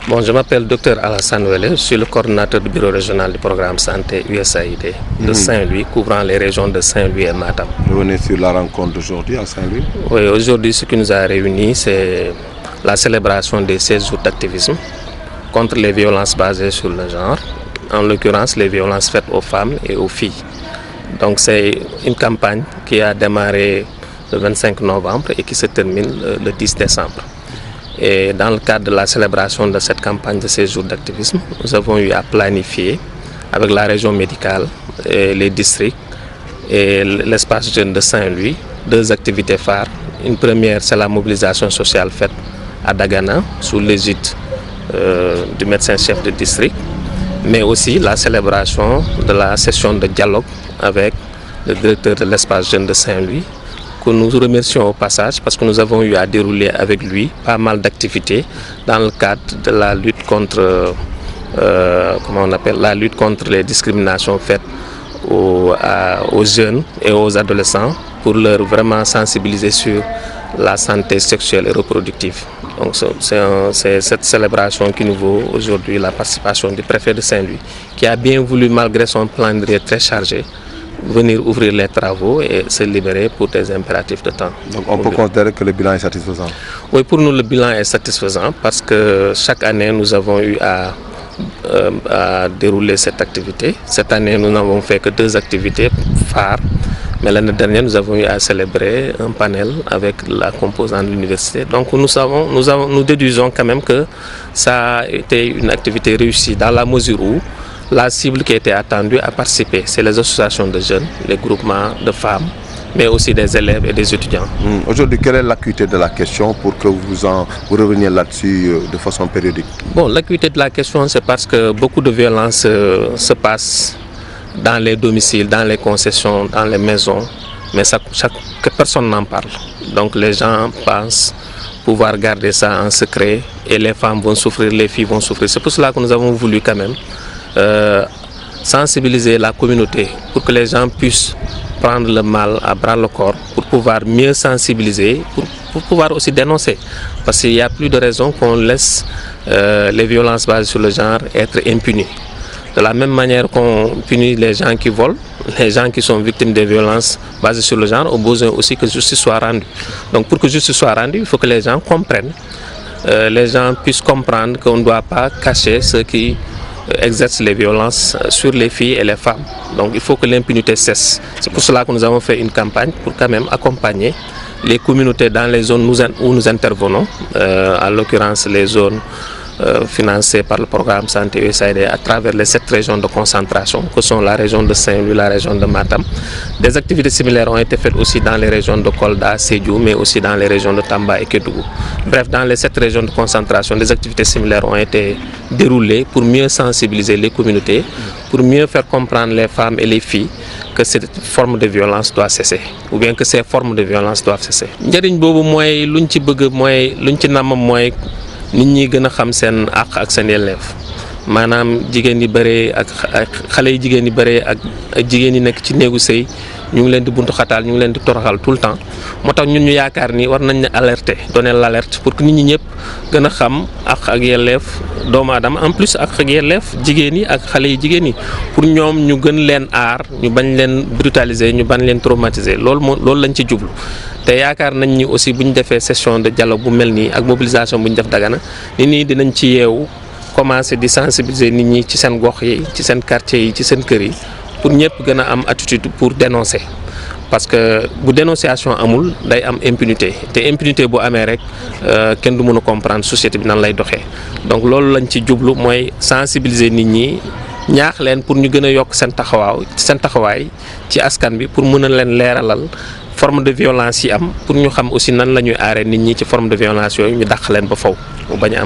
Bon, je m'appelle Dr Alassane Wele, je suis le coordinateur du bureau régional du programme santé USAID de Saint-Louis, couvrant les régions de Saint-Louis et Matam. Vous venez sur la rencontre d'aujourd'hui à Saint-Louis? Oui, aujourd'hui, ce qui nous a réunis, c'est la célébration des 16 jours d'activisme contre les violences basées sur le genre, en l'occurrence les violences faites aux femmes et aux filles. Donc c'est une campagne qui a démarré le 25 novembre et qui se termine le 10 décembre. Et dans le cadre de la célébration de cette campagne de 16 jours d'activisme, nous avons eu à planifier avec la région médicale, et les districts et l'espace jeune de Saint-Louis 2 activités phares. Une première, c'est la mobilisation sociale faite à Dagana sous l'égide du médecin-chef de district, mais aussi la célébration de la session de dialogue avec le directeur de l'espace jeune de Saint-Louis, que nous remercions au passage parce que nous avons eu à dérouler avec lui pas mal d'activités dans le cadre de la lutte contre, la lutte contre les discriminations faites aux jeunes et aux adolescents pour leur vraiment sensibiliser sur la santé sexuelle et reproductive. Donc c'est cette célébration qui nous vaut aujourd'hui la participation du préfet de Saint-Louis, qui a bien voulu, malgré son calendrier très chargé, venir ouvrir les travaux et se libérer pour des impératifs de temps. Donc on peut considérer que le bilan est satisfaisant? Oui, pour nous le bilan est satisfaisant parce que chaque année nous avons eu à dérouler cette activité. Cette année nous n'avons fait que 2 activités phares, mais l'année dernière nous avons eu à célébrer un panel avec la composante de l'université. Donc nous déduisons quand même que ça a été une activité réussie dans la mesure où la cible qui était attendue à participer, c'est les associations de jeunes, les groupements de femmes, mais aussi des élèves et des étudiants. Aujourd'hui, quelle est l'acuité de la question pour que vous reveniez là-dessus de façon périodique? Bon, l'acuité de la question, c'est parce que beaucoup de violences se passent dans les domiciles, dans les concessions, dans les maisons, mais personne n'en parle. Donc les gens pensent pouvoir garder ça en secret et les femmes vont souffrir, les filles vont souffrir. C'est pour cela que nous avons voulu quand même sensibiliser la communauté pour que les gens puissent prendre le mal à bras le corps, pour pouvoir mieux sensibiliser, pour pouvoir aussi dénoncer. Parce qu'il n'y a plus de raison qu'on laisse les violences basées sur le genre être impunies. De la même manière qu'on punit les gens qui volent, les gens qui sont victimes des violences basées sur le genre ont besoin aussi que justice soit rendue. Donc pour que justice soit rendue, il faut que les gens comprennent, les gens puissent comprendre qu'on ne doit pas cacher ceux qui exercent les violences sur les filles et les femmes. Donc il faut que l'impunité cesse. C'est pour cela que nous avons fait une campagne pour quand même accompagner les communautés dans les zones où nous intervenons, en l'occurrence les zones financées par le programme Santé USAID à travers les 7 régions de concentration que sont la région de Saint-Louis, la région de Matam. Des activités similaires ont été faites aussi dans les régions de Kolda, Sédhiou, mais aussi dans les régions de Tamba et Kédougou. Bref, dans les 7 régions de concentration, des activités similaires ont été déroulées pour mieux sensibiliser les communautés, pour mieux faire comprendre les femmes et les filles que cette forme de violence doit cesser, ou bien que ces formes de violence doivent cesser. Njëriñ boobu mooy luñ ci bëgg mooy luñ ci namm mooy nit ñi gën a xam seen àq ak seen yelleef, maanaam jigéen yi bëree ak xale yi jigéen yi bëree ak jigéen yi nekk ci néegu sëy ñu ngi leen di buntu xataal, ñu ngi leen di toroxal tout le temps. moo tax ñun ñu yaakaar ni war nañ ne alerter, donner l'alerte pour que nit ñi ñëpp gën a xam àq ak yelleef doomu aadama, en plus àq ak yelleef jigéen yi ak xale yi jigéen yi, pour ñoom ñu gën leen aar, ñu bañ leen brutaliser, ñu bañ leen traumatiser. Loolu lañ ci jublu. te yaakaar nañ ni aussi bu ñu defee session de dialogue bu mel nii ak mobilisation bu ñu def Dagana, nit ñi dinañ ci yeewu commencer di sensibiliser nit ñi ci seen gox yi, ci seen quartier yi, ci seen kër yi, pour ñëpp gën a am attitude pour dénoncer. Parce que bu dénonciation amul day am impunité te impunité bu amee rek kenn du mën a comprendre société bi nan lay doxee. Donc loolu lañ ci jublu mooy sensibiliser nit ñi, ñaax leen pour ñu gën a yokk seen taxawaay ci askan bi, pour mën a leen leeralal forme de violence yi am, pour ñu xam aussi nan la ñuy aaree nit ñi ci forme de violence yooyu, ñu dàq leen ba faw mu bañ a am